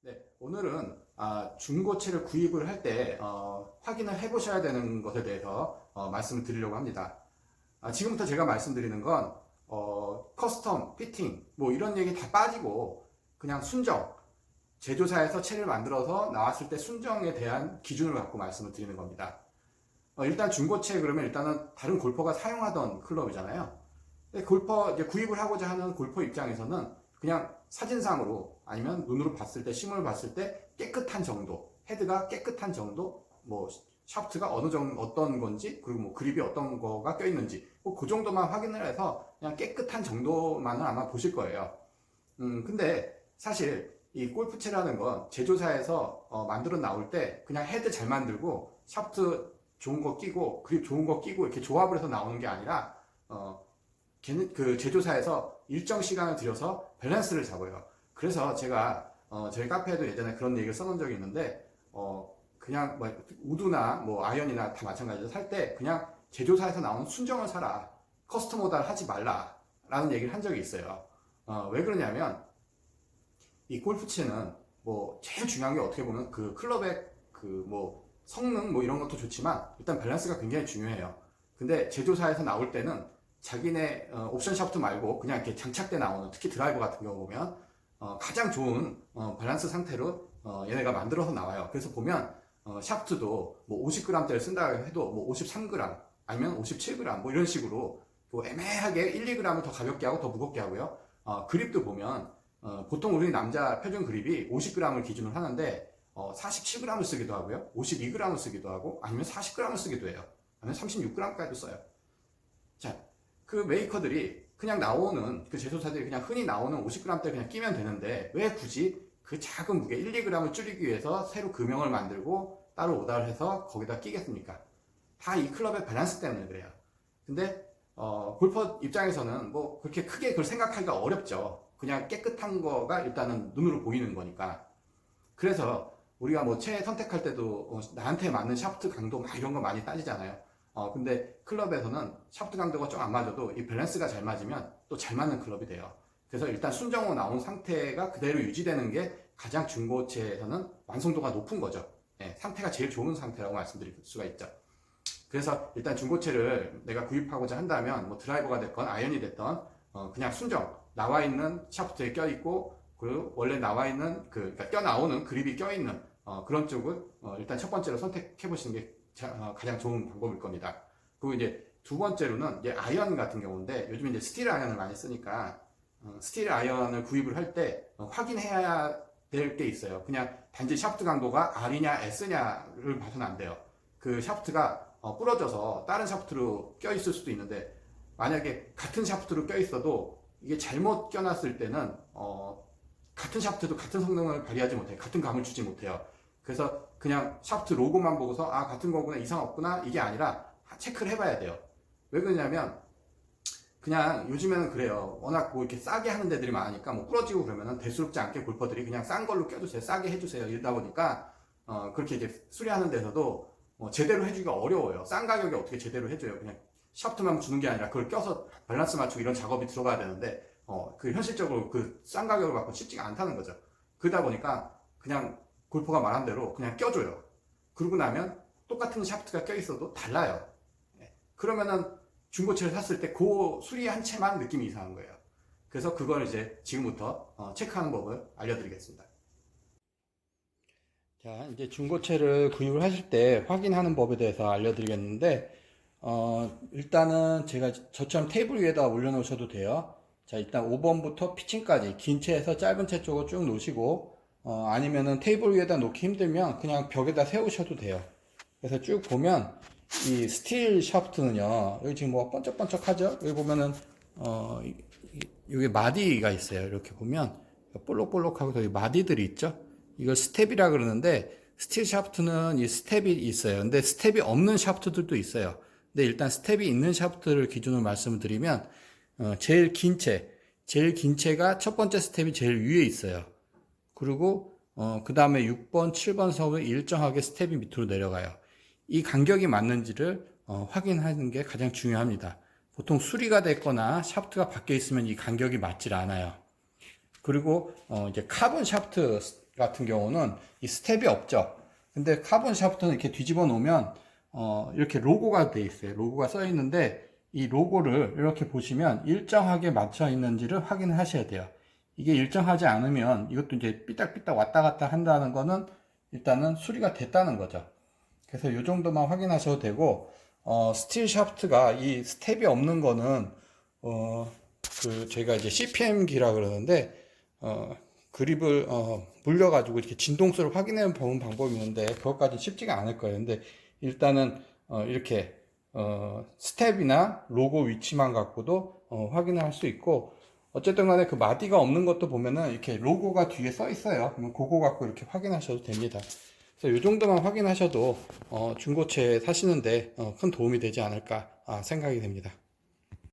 네, 오늘은 중고차를 구입을 할 때 확인을 해 보셔야 되는 것에 대해서 말씀을 드리려고 합니다. 지금부터 제가 말씀드리는 건 커스텀, 피팅 뭐 이런 얘기 다 빠지고 그냥 순정, 제조사에서 차를 만들어서 나왔을 때 순정에 대한 기준을 갖고 말씀을 드리는 겁니다. 일단 중고차 그러면 일단은 다른 골퍼가 사용하던 클럽이잖아요. 근데 골퍼 이제 구입을 하고자 하는 골퍼 입장에서는 그냥 사진상으로 아니면 눈으로 봤을 때, 시음을 봤을 때 깨끗한 정도, 헤드가 깨끗한 정도, 뭐 샤프트가 어느 정도 어떤 건지, 그리고 뭐 그립이 어떤 거가 껴 있는지, 뭐 그 정도만 확인을 해서 그냥 깨끗한 정도만은 아마 보실 거예요. 근데 사실 이 골프채라는 건 제조사에서 만들어 나올 때 그냥 헤드 잘 만들고 샤프트 좋은 거 끼고 그립 좋은 거 끼고 이렇게 조합을 해서 나오는 게 아니라 그 제조사에서 일정 시간을 들여서 밸런스를 잡아요. 그래서 제가 저희 카페에도 예전에 그런 얘기를 써놓은 적이 있는데 그냥 뭐 우드나 뭐 아이언이나 다 마찬가지로 살 때 그냥 제조사에서 나온 순정을 사라, 커스텀 오더를 하지 말라 라는 얘기를 한 적이 있어요. 왜 그러냐면 이 골프채는 뭐 제일 중요한 게 어떻게 보면 그 클럽의 그 뭐 성능 뭐 이런 것도 좋지만 일단 밸런스가 굉장히 중요해요. 근데 제조사에서 나올 때는 자기네 옵션 샤프트 말고 그냥 이렇게 장착돼 나오는, 특히 드라이버 같은 경우 보면 가장 좋은 밸런스 상태로 얘네가 만들어서 나와요. 그래서 보면 샤프트도 뭐 50g대를 쓴다 해도 뭐 53g 아니면 57g 뭐 이런 식으로 뭐 애매하게 1, 2g을 더 가볍게 하고 더 무겁게 하고요. 그립도 보면 보통 우리 남자 표준 그립이 50g을 기준으로 하는데 47g을 쓰기도 하고요, 52g을 쓰기도 하고 아니면 40g을 쓰기도 해요. 아니면 36g까지도 써요. 자, 그 메이커들이 그냥 나오는, 그 제조사들이 그냥 흔히 나오는 50g대 그냥 끼면 되는데 왜 굳이 그 작은 무게 1, 2g을 줄이기 위해서 새로 금형을 만들고 따로 오다를 해서 거기다 끼겠습니까? 다 이 클럽의 밸런스 때문에 그래요. 근데 골퍼 입장에서는 뭐 그렇게 크게 그걸 생각하기가 어렵죠. 그냥 깨끗한 거가 일단은 눈으로 보이는 거니까. 그래서 우리가 뭐 채 선택할 때도 나한테 맞는 샤프트 강도 막 이런 거 많이 따지잖아요. 근데 클럽에서는 샤프트 강도가 좀 안 맞아도 이 밸런스가 잘 맞으면 또 잘 맞는 클럽이 돼요. 그래서 일단 순정으로 나온 상태가 그대로 유지되는 게 가장 중고체에서는 완성도가 높은 거죠. 예, 상태가 제일 좋은 상태라고 말씀드릴 수가 있죠. 그래서 일단 중고체를 내가 구입하고자 한다면 뭐 드라이버가 됐건 아이언이 됐던 그냥 순정 나와 있는 샤프트에 껴 있고, 그리고 원래 나와 있는 그러니까 껴 나오는 그립이 껴 있는 그런 쪽을 일단 첫 번째로 선택해 보시는 게 가장 좋은 방법일 겁니다. 그리고 이제 두 번째로는 이제 아이언 같은 경우인데, 요즘 이제 스틸 아이언을 많이 쓰니까 스틸 아이언을 구입을 할 때 확인해야 될 게 있어요. 그냥 단지 샤프트 강도가 R이냐 S냐를 봐서는 안 돼요. 그 샤프트가 부러져서 다른 샤프트로 껴 있을 수도 있는데, 만약에 같은 샤프트로 껴 있어도 이게 잘못 껴놨을 때는 같은 샤프트도 같은 성능을 발휘하지 못해요. 같은 감을 주지 못해요. 그래서 그냥 샤프트 로고만 보고서 같은 거구나, 이상 없구나, 이게 아니라 체크를 해봐야 돼요. 왜 그러냐면 그냥 요즘에는 그래요. 워낙 뭐 이렇게 싸게 하는 데들이 많으니까 뭐 부러지고 그러면은 대수롭지 않게 골퍼들이 그냥 싼 걸로 껴주세요, 싸게 해주세요 이러다 보니까 그렇게 이제 수리하는 데서도 제대로 해주기가 어려워요. 싼 가격에 어떻게 제대로 해줘요. 그냥 샤프트만 주는 게 아니라 그걸 껴서 밸런스 맞추고 이런 작업이 들어가야 되는데 그 현실적으로 그 싼 가격을 받고 쉽지가 않다는 거죠. 그러다 보니까 그냥 골퍼가 말한 대로 그냥 껴줘요. 그러고 나면 똑같은 샤프트가 껴 있어도 달라요. 그러면은 중고차를 샀을 때 그 수리 한 채만 느낌이 이상한 거예요. 그래서 그걸 이제 지금부터 체크하는 법을 알려드리겠습니다. 자, 이제 중고차를 구입을 하실 때 확인하는 법에 대해서 알려드리겠는데, 일단은 제가 저처럼 테이블 위에다 올려놓으셔도 돼요. 자, 일단 5번부터 피칭까지 긴 채에서 짧은 채 쪽을 쭉 놓으시고, 아니면은 테이블 위에다 놓기 힘들면 그냥 벽에다 세우셔도 돼요. 그래서 쭉 보면 이 스틸 샤프트는요, 여기 지금 뭐 번쩍번쩍하죠? 여기 보면은 여기 마디가 있어요. 이렇게 보면 볼록볼록하고 여기 마디들이 있죠? 이걸 스텝이라 그러는데, 스틸 샤프트는 이 스텝이 있어요. 근데 스텝이 없는 샤프트들도 있어요. 근데 일단 스텝이 있는 샤프트를 기준으로 말씀을 드리면 제일 긴 채가 첫 번째 스텝이 제일 위에 있어요. 그리고 그 다음에 6번, 7번 선은 일정하게 스텝이 밑으로 내려가요. 이 간격이 맞는지를 확인하는 게 가장 중요합니다. 보통 수리가 됐거나 샤프트가 바뀌어 있으면 이 간격이 맞질 않아요. 그리고 이제 카본 샤프트 같은 경우는 이 스텝이 없죠. 근데 카본 샤프트는 이렇게 뒤집어 놓으면 이렇게 로고가 돼 있어요. 로고가 써 있는데 이 로고를 이렇게 보시면 일정하게 맞춰 있는지를 확인을 하셔야 돼요. 이게 일정하지 않으면 이것도 이제 삐딱삐딱 왔다 갔다 한다는 거는 일단은 수리가 됐다는 거죠. 그래서 이 정도만 확인하셔도 되고, 스틸 샤프트가 이 스텝이 없는 거는 저희가 이제 CPM기라 그러는데 그립을 물려가지고 이렇게 진동수를 확인해 보는 방법이 있는데 그것까지 쉽지가 않을 거예요. 근데 일단은 이렇게 스텝이나 로고 위치만 갖고도 확인을 할 수 있고, 어쨌든 간에 그 마디가 없는 것도 보면은 이렇게 로고가 뒤에 써 있어요. 그러면 그거 갖고 이렇게 확인하셔도 됩니다. 그래서 이 정도만 확인하셔도 중고체 사시는데 큰 도움이 되지 않을까 생각이 됩니다.